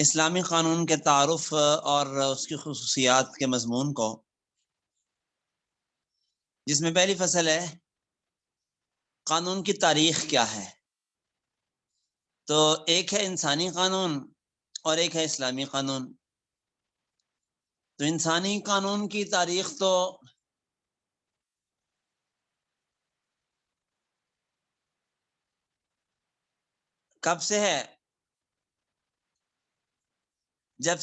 اسلامی قانون کے تعارف اور اس کی خصوصیات کے مضمون کو، جس میں پہلی فصل ہے قانون کی تاریخ کیا ہے۔ تو ایک ہے انسانی قانون اور ایک ہے اسلامی قانون۔ تو انسانی قانون کی تاریخ تو کب سے ہے؟ جب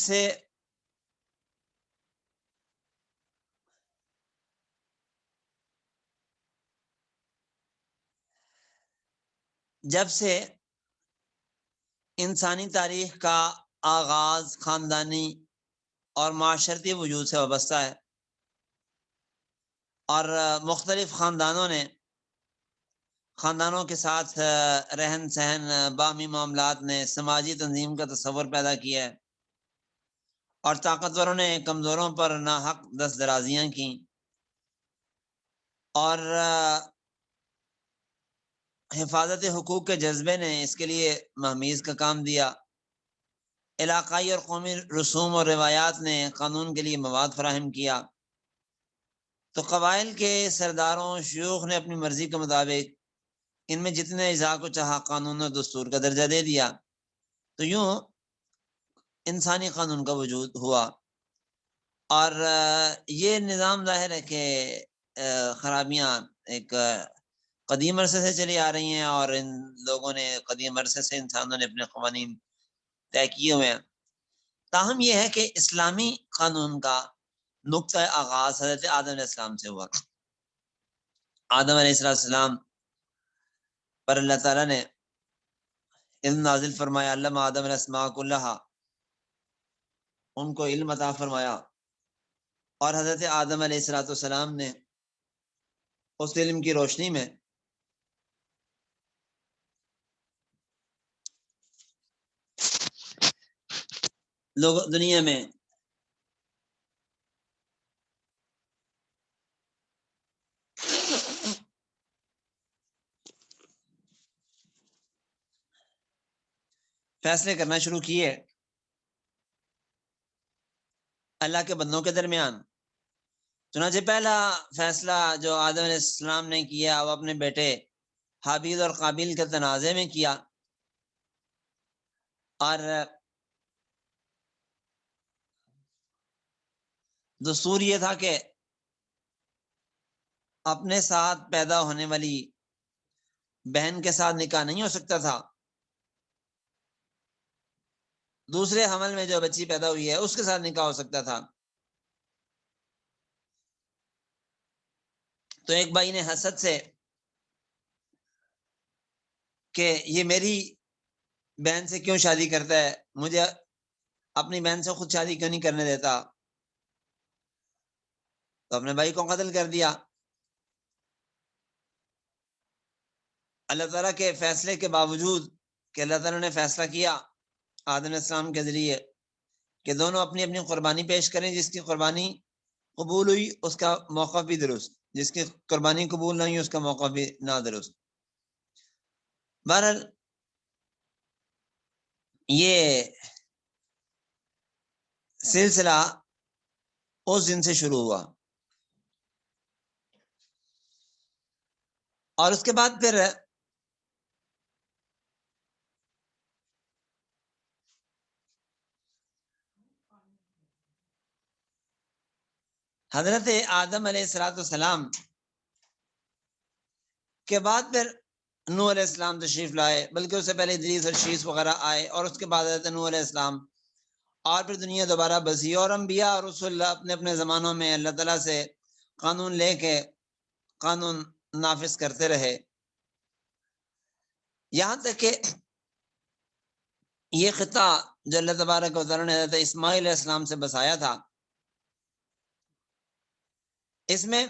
سے انسانی تاریخ کا آغاز خاندانی اور معاشرتی وجود سے وابستہ ہے، اور مختلف خاندانوں کے ساتھ رہن سہن، باہمی معاملات نے سماجی تنظیم کا تصور پیدا کیا ہے، اور طاقتوروں نے کمزوروں پر ناحق دست درازیاں کی، اور حفاظت حقوق کے جذبے نے اس کے لیے مہمیز کا کام دیا۔ علاقائی اور قومی رسوم اور روایات نے قانون کے لیے مواد فراہم کیا۔ تو قبائل کے سرداروں شیوخ نے اپنی مرضی کے مطابق ان میں جتنے اجزاء کو چاہا قانون و دستور کا درجہ دے دیا۔ تو یوں انسانی قانون کا وجود ہوا، اور یہ نظام ظاہر ہے کہ خرابیاں ایک قدیم عرصے سے چلی آ رہی ہیں، اور ان لوگوں نے قدیم عرصے سے انسانوں نے اپنے قوانین طے کیے ہوئے ہیں۔ تاہم یہ ہے کہ اسلامی قانون کا نقطۂ آغاز حضرت آدم علیہ السلام سے ہوا۔ آدم علیہ السلام پر اللہ تعالیٰ نے علم نازل فرمایا، علم آدم الاسماء کلہا، ان کو علم عطا فرمایا، اور حضرت آدم علیہ السلام نے اس علم کی روشنی میں لوگ دنیا میں فیصلے کرنا شروع کیے اللہ کے بندوں کے درمیان۔ چنانچہ پہلا فیصلہ جو آدم علیہ السلام نے کیا وہ اپنے بیٹے حابیل اور قابیل کے تنازع میں کیا، اور دستور یہ تھا کہ اپنے ساتھ پیدا ہونے والی بہن کے ساتھ نکاح نہیں ہو سکتا تھا، دوسرے حمل میں جو بچی پیدا ہوئی ہے اس کے ساتھ نکاح ہو سکتا تھا۔ تو ایک بھائی نے حسد سے کہ یہ میری بہن سے کیوں شادی کرتا ہے، مجھے اپنی بہن سے خود شادی کیوں نہیں کرنے دیتا، تو اپنے بھائی کو قتل کر دیا۔ اللہ تعالیٰ کے فیصلے کے باوجود کہ اللہ تعالیٰ نے فیصلہ کیا آدم علیہ السلام کے ذریعے کہ دونوں اپنی اپنی قربانی پیش کریں، جس کی قربانی قبول ہوئی اس کا موقع بھی درست، جس کی قربانی قبول نہیں ہوئی اس کا موقع بھی نہ درست۔ بہرحال یہ سلسلہ اس دن سے شروع ہوا، اور اس کے بعد پھر حضرت آدم علیہ السلام کے بعد پھر نوح علیہ السلام تشریف لائے، بلکہ اس سے پہلے ادریس اور شیس وغیرہ آئے، اور اس کے بعد حضرت نوح علیہ السلام، اور پھر دنیا دوبارہ بسی، اور انبیاء اور رسول اپنے اپنے زمانوں میں اللہ تعالیٰ سے قانون لے کے قانون نافذ کرتے رہے، یہاں تک کہ یہ خطہ جو اللہ تبارک و تعالیٰ نے حضرت اسماعیل علیہ السلام سے بسایا تھا، اس میں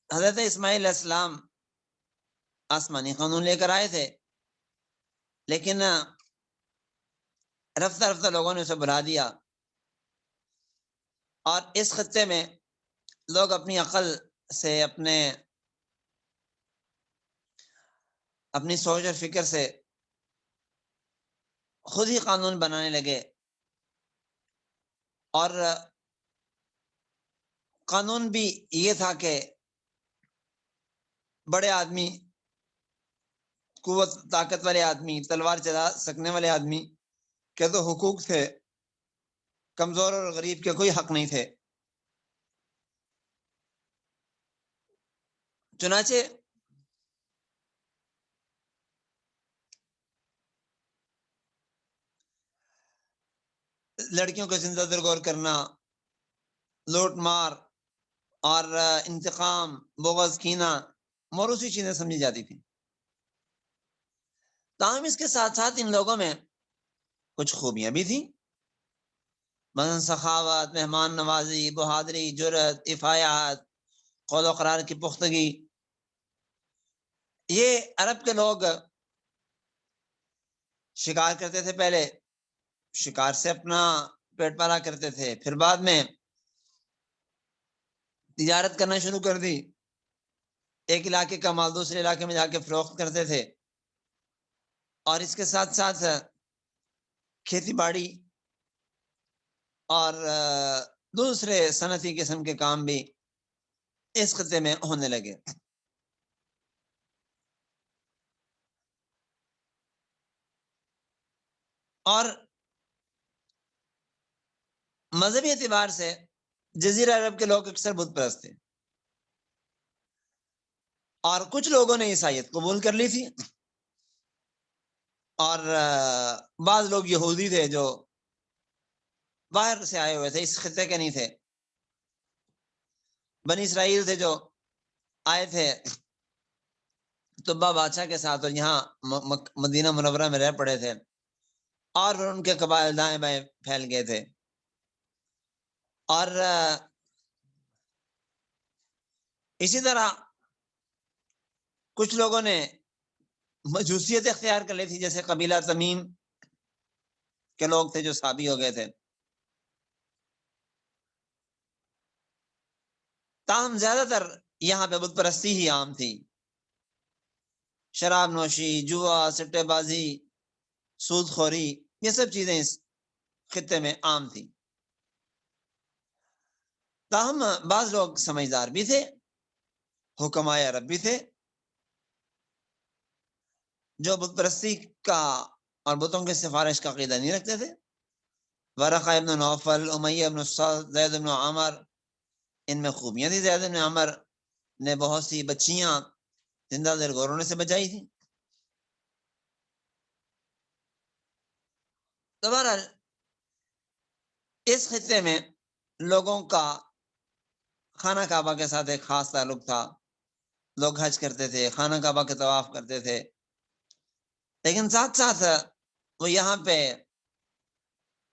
حضرت اسماعیل علیہ السلام آسمانی قانون لے کر آئے تھے، لیکن رفتہ رفتہ لوگوں نے اسے بھلا دیا، اور اس خطے میں لوگ اپنی عقل سے، اپنی سوچ اور فکر سے خود ہی قانون بنانے لگے، اور قانون بھی یہ تھا کہ بڑے آدمی، قوت طاقت والے آدمی، تلوار چلا سکنے والے آدمی کے تو حقوق تھے، کمزور اور غریب کے کوئی حق نہیں تھے۔ چنانچہ لڑکیوں کو زندہ درگور کرنا، لوٹ مار اور انتقام، بغض، کینہ، موروثی چیزیں سمجھی جاتی تھیں۔ تاہم اس کے ساتھ ساتھ ان لوگوں میں کچھ خوبیاں بھی تھیں، مثلا سخاوت، مہمان نوازی، بہادری، جرأت، افایات، قول و قرار کی پختگی۔ یہ عرب کے لوگ شکار کرتے تھے، پہلے شکار سے اپنا پیٹ پالا کرتے تھے، پھر بعد میں تجارت کرنا شروع کر دی، ایک علاقے کا مال دوسرے علاقے میں جا کے فروخت کرتے تھے، اور اس کے ساتھ ساتھ کھیتی باڑی اور دوسرے صنعتی قسم کے کام بھی اس خطے میں ہونے لگے۔ اور مذہبی اعتبار سے جزیرہ عرب کے لوگ اکثر بت پرست تھے، اور کچھ لوگوں نے عیسائیت قبول کر لی تھی، اور بعض لوگ یہودی تھے جو باہر سے آئے ہوئے تھے، اس خطے کے نہیں تھے، بنی اسرائیل تھے جو آئے تھے طبا بادشاہ کے ساتھ، اور یہاں مدینہ منورہ میں رہ پڑے تھے، اور پھر ان کے قبائل دائیں بائیں پھیل گئے تھے۔ اور اسی طرح کچھ لوگوں نے مجوسیت اختیار کر لی تھی، جیسے قبیلہ تمیم کے لوگ تھے جو صابی ہو گئے تھے۔ تاہم زیادہ تر یہاں پہ بت پرستی ہی عام تھی، شراب نوشی، جوا، سٹے بازی، سود خوری، یہ سب چیزیں اس خطے میں عام تھی۔ تاہم بعض لوگ سمجھدار بھی تھے، حکمائے عرب بھی تھے، جو بت پرستی کا اور بتوں کی سفارش کا عقیدہ نہیں رکھتے تھے۔ ورقہ ابن نوفل، امیہ ابن الصلت، زید ابن عمر، ان میں خوبیاں تھی۔ زید ابن عمر نے بہت سی بچیاں زندہ درگور سے بچائی تھی۔ تو بہرحال اس خطے میں لوگوں کا خانہ کعبہ کے ساتھ ایک خاص تعلق تھا، لوگ حج کرتے تھے، خانہ کعبہ کے طواف کرتے تھے، لیکن ساتھ ساتھ وہ یہاں پہ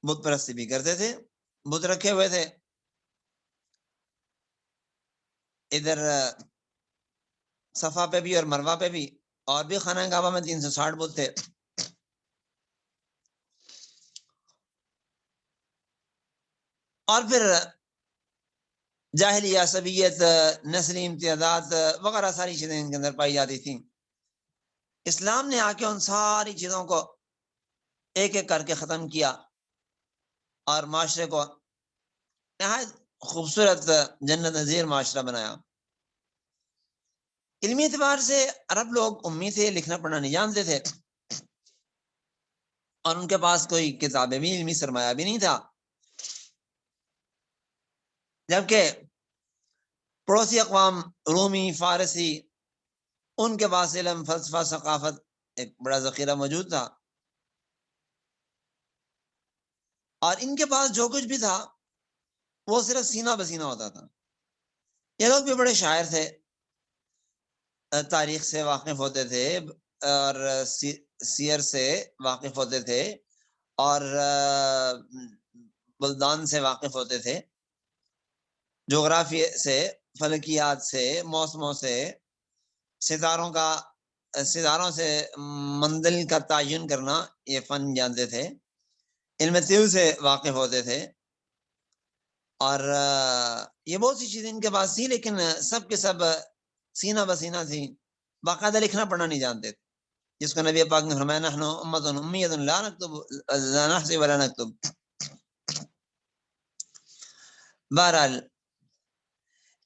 بت پرستی بھی کرتے تھے، بت رکھے ہوئے تھے۔ ادھر صفا پہ بھی اور مروہ پہ بھی، اور بھی خانہ کعبہ میں 360 بت تھے۔ اور پھر جاہلی عصبیت، نسلی امتیازات وغیرہ ساری چیزیں ان کے اندر پائی جاتی تھیں۔ اسلام نے آ کے ان ساری چیزوں کو ایک ایک کر کے ختم کیا، اور معاشرے کو نہایت خوبصورت جنت نظیر معاشرہ بنایا۔ علمی اعتبار سے عرب لوگ امی تھے، لکھنا پڑھنا نہیں جانتے تھے، اور ان کے پاس کوئی کتابیں بھی، علمی سرمایہ بھی نہیں تھا، جبکہ پڑوسی اقوام رومی، فارسی، ان کے پاس علم، فلسفہ، ثقافت ایک بڑا ذخیرہ موجود تھا، اور ان کے پاس جو کچھ بھی تھا وہ صرف سینہ بسینہ ہوتا تھا۔ یہ لوگ بھی بڑے شاعر تھے، تاریخ سے واقف ہوتے تھے، اور سیر سے واقف ہوتے تھے، اور بلدان سے واقف ہوتے تھے، جغرافیے سے، فلکیات سے، موسموں سے، ستاروں سے منزل کا تعین کرنا یہ فن جانتے تھے، علم طب سے واقف ہوتے تھے، اور یہ بہت سی چیزیں ان کے پاس تھی، لیکن سب کے سب سینہ بسینہ تھی، باقاعدہ لکھنا پڑھنا نہیں جانتے تھے، جس کو نبی پاک نے فرمایا نحن امۃ امیۃ لا نحسب ولا نکتب۔ بہرحال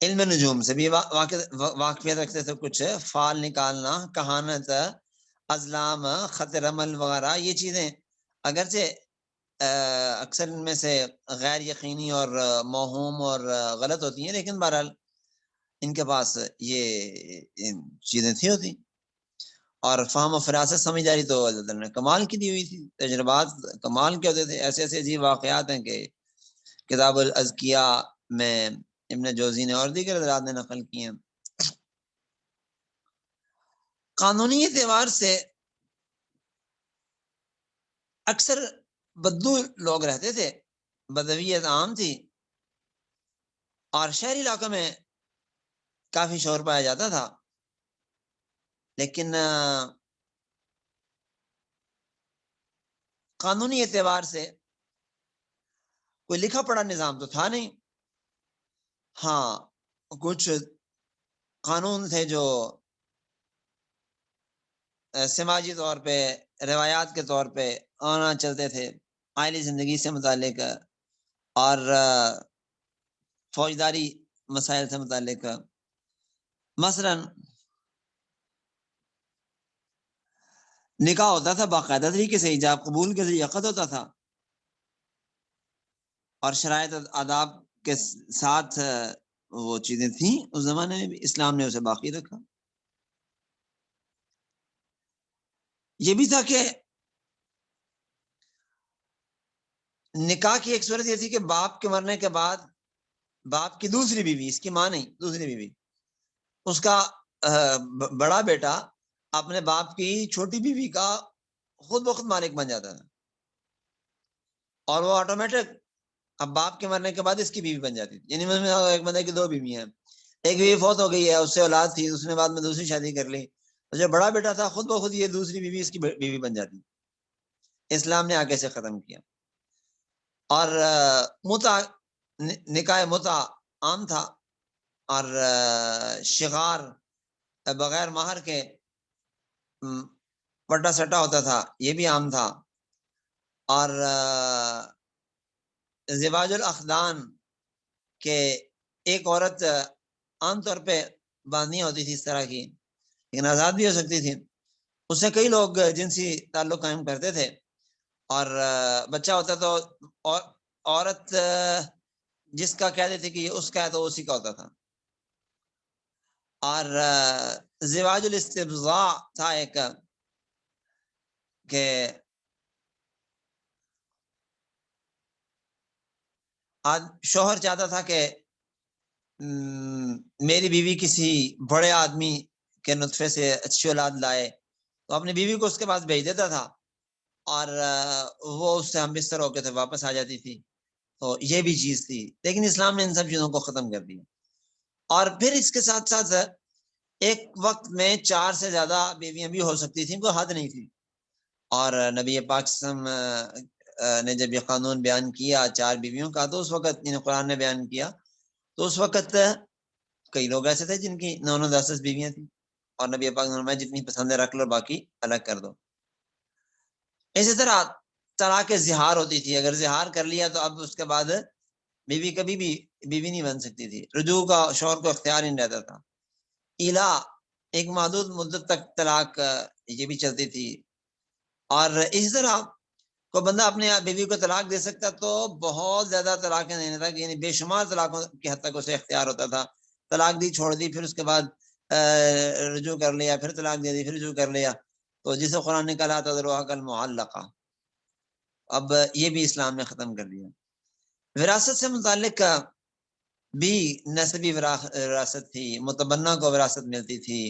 علم نجوم سے بھی واقفیت رکھتے تھے کچھ، فال نکالنا، کہانت، ازلام، خط رمل وغیرہ. یہ چیزیں اگرچہ اکثر ان میں سے غیر یقینی اور موہوم اور غلط ہوتی ہیں، لیکن بہرحال ان کے پاس یہ چیزیں تھی ہوتی، اور فہم و فراست سمجھداری تو اللہ تعالیٰ نے کمال کی دی ہوئی تھی. تجربات کمال کے ہوتے تھے. ایسے ایسے عجیب واقعات ہیں کہ کتاب الازکیہ میں ابن جوزی نے اور دیگر حضرات نے نقل کی ہیں. قانونی اعتبار سے اکثر بدو لوگ رہتے تھے، بدویت عام تھی، اور شہری علاقوں میں کافی شور پایا جاتا تھا. لیکن قانونی اعتبار سے کوئی لکھا پڑھا نظام تو تھا نہیں. ہاں کچھ قانون تھے جو سماجی طور پہ، روایات کے طور پہ آنا چلتے تھے، آئلی زندگی سے متعلق اور فوجداری مسائل سے متعلق. مثلا نکاح ہوتا تھا باقاعدہ طریقے سے، ایجاب قبول کے ذریعے عقد ہوتا تھا، اور شرائط آداب کے ساتھ وہ چیزیں تھیں اس زمانے میں بھی. اسلام نے اسے باقی رکھا. یہ بھی تھا کہ نکاح کی ایک صورت یہ تھی کہ باپ کے مرنے کے بعد باپ کی دوسری بیوی، اس کی ماں نہیں، دوسری بیوی، اس کا بڑا بیٹا اپنے باپ کی چھوٹی بیوی کا خود بخود مالک بن جاتا تھا، اور وہ آٹومیٹک اب باپ کے مرنے کے بعد اس کی بیوی بن جاتی تھی. یعنی ایک بندے کی دو بیوی ہیں، ایک بیوی فوت ہو گئی ہے، اس سے اولاد تھی، اس نے بعد میں دوسری شادی کر لی، تو جو بڑا بیٹا تھا خود بخود یہ دوسری بیوی اس کی بیوی بن جاتی. اسلام نے آگے سے ختم کیا. اور متع، نکاح متع عام تھا، اور شغار بغیر مہر کے پٹا سٹا ہوتا تھا، یہ بھی عام تھا. اور زواج الاخدان کہ ایک عورت عام طور پہ باندھی ہوتی تھی اس طرح کی، لیکن آزاد بھی ہو سکتی تھی. اس سے کئی لوگ جنسی تعلق قائم کرتے تھے، اور بچہ ہوتا تو عورت جس کا کہہ دیتی کہ یہ اس کا ہے تو اسی کا ہوتا تھا. اور زواج الاستبضاع تھا ایک، کہ شوہر چاہتا تھا کہ میری بیوی کسی بڑے آدمی کے نطفے سے اچھی اولاد لائے، تو اپنی بیوی کو اس کے پاس بھیج دیتا تھا، اور وہ اس سے ہم بستر ہو کے تھے واپس آ جاتی تھی. تو یہ بھی چیز تھی، لیکن اسلام نے ان سب چیزوں کو ختم کر دیا. اور پھر اس کے ساتھ ساتھ ایک وقت میں 4 سے زیادہ بیویاں بھی ہو سکتی تھیں، کوئی حد نہیں تھی. اور نبی پاک نے جب یہ قانون بیان کیا 4 بیویوں کا، تو اس وقت قرآن نے بیان کیا، تو اس وقت کئی لوگ ایسے تھے جن کی 9 10 بیویاں تھیں، اور نبی پاک نے فرمایا جتنی پسند ہے رکھ لو، باقی الگ کر دو. اسی طرح طلاق زہار ہوتی تھی، اگر زہار کر لیا تو اب اس کے بعد بیوی کبھی بھی بیوی نہیں بن سکتی تھی، رجوع کا شوہر کو اختیار ہی نہیں رہتا تھا. ایلا، ایک محدود مدت تک طلاق یہ بھی چلتی تھی. اور اس طرح کوئی بندہ اپنے بیوی کو طلاق دے سکتا تو بہت زیادہ طلاقیں دینے تک، یعنی بے شمار طلاقوں کی حد تک اسے اختیار ہوتا تھا. طلاق دی، چھوڑ دی، پھر اس کے بعد رجوع کر لیا، پھر طلاق دے دی، پھر رجوع کر لیا. تو جسے قرآن نے کہا تذروها کالمعلقہ، اب یہ بھی اسلام نے ختم کر دیا. وراثت سے متعلق بھی نسبی وراثت تھی، متبنہ کو وراثت ملتی تھی.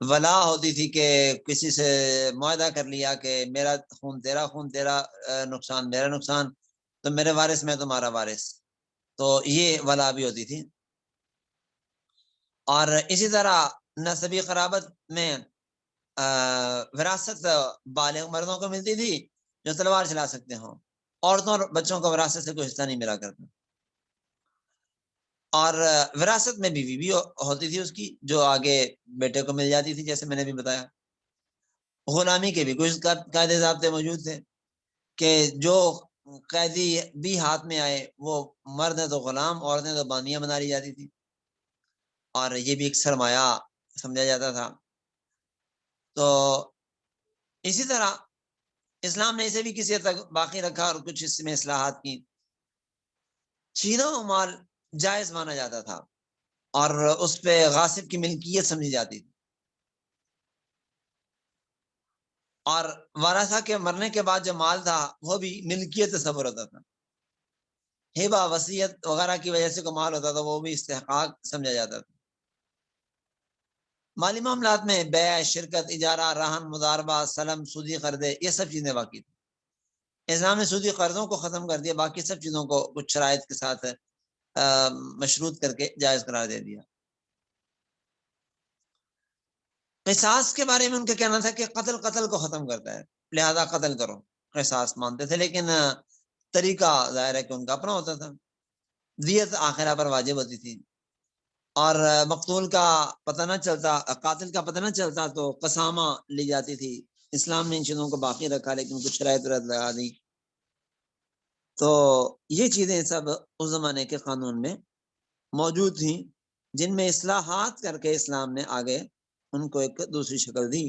ولا ہوتی تھی کہ کسی سے معاہدہ کر لیا کہ میرا خون تیرا خون، تیرا نقصان میرا نقصان، تو میرے وارث میں تمہارا وارث، تو یہ ولا بھی ہوتی تھی. اور اسی طرح نسبی قرابت میں وراثت بالغ مردوں کو ملتی تھی جو تلوار چلا سکتے ہوں، عورتوں اور بچوں کو وراثت سے کوئی حصہ نہیں ملا کرتا. اور وراثت میں بیوی بھی ہوتی تھی اس کی، جو آگے بیٹے کو مل جاتی تھی، جیسے میں نے بھی بتایا. غلامی کے بھی کچھ قاعدے ضابطے موجود تھے کہ جو قیدی بھی ہاتھ میں آئے، وہ مرد ہیں تو غلام، عورتیں تو بانیاں بنا لی جاتی تھی، اور یہ بھی ایک سرمایہ سمجھا جاتا تھا۔ تو اسی طرح اسلام نے اسے بھی کسی حد تک باقی رکھا اور کچھ اس میں اصلاحات کی۔ چھینا و مال جائز مانا جاتا تھا اور اس پہ غاصب کی ملکیت سمجھی جاتی تھی، اور وارثہ کے مرنے کے بعد جو مال تھا وہ بھی ملکیت تصور ہوتا تھا۔ ہبہ، وصیت وغیرہ کی وجہ سے کو مال ہوتا تھا وہ بھی استحقاق سمجھا جاتا تھا۔ مالی معاملات میں بیع، شرکت، اجارہ، رہن، مضاربہ، سلم، سودی قرضے، یہ سب چیزیں باقی تھیں۔ اسلام نے سودی قرضوں کو ختم کر دیا، باقی سب چیزوں کو کچھ شرائط کے ساتھ مشروط کر کے جائز قرار دے دیا۔ قصاص کے بارے میں ان کا کہنا تھا کہ قتل کو ختم کرتا ہے، لہذا قتل کرو، قصاص مانتے تھے، لیکن طریقہ ظاہر ہے کہ ان کا اپنا ہوتا تھا۔ دیت آخرہ پر واجب ہوتی تھی، اور مقتول کا پتہ نہ چلتا، قاتل کا پتہ نہ چلتا تو قسامہ لی جاتی تھی۔ اسلام نے ان چیزوں کو باقی رکھا لیکن کچھ شرائط لگا دی۔ تو یہ چیزیں سب اس زمانے کے قانون میں موجود تھیں، جن میں اصلاحات کر کے اسلام نے آگے ان کو ایک دوسری شکل دی۔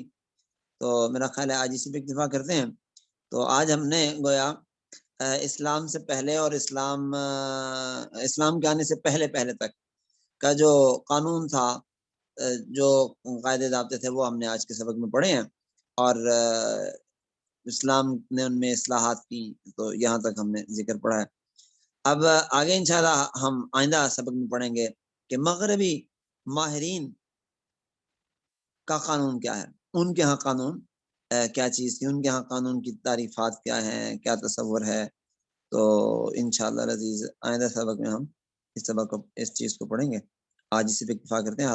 تو میرا خیال ہے آج اسی پہ اکتفا کرتے ہیں۔ تو آج ہم نے گویا اسلام سے پہلے اور اسلام کے آنے سے پہلے تک کا جو قانون تھا، جو قاعدے ضابطے تھے، وہ ہم نے آج کے سبق میں پڑھے ہیں، اور اسلام نے ان میں اصلاحات کی، تو یہاں تک ہم نے ذکر پڑھا ہے۔ اب آگے انشاءاللہ ہم آئندہ سبق میں پڑھیں گے کہ مغربی ماہرین کا قانون کیا ہے، ان کے ہاں قانون کیا چیز تھی، ان کے ہاں قانون کی تعریفات کیا ہیں، کیا تصور ہے۔ تو انشاءاللہ العزیز آئندہ سبق میں ہم اس چیز کو پڑھیں گے۔ آج اسی پہ اکتفا کرتے ہیں۔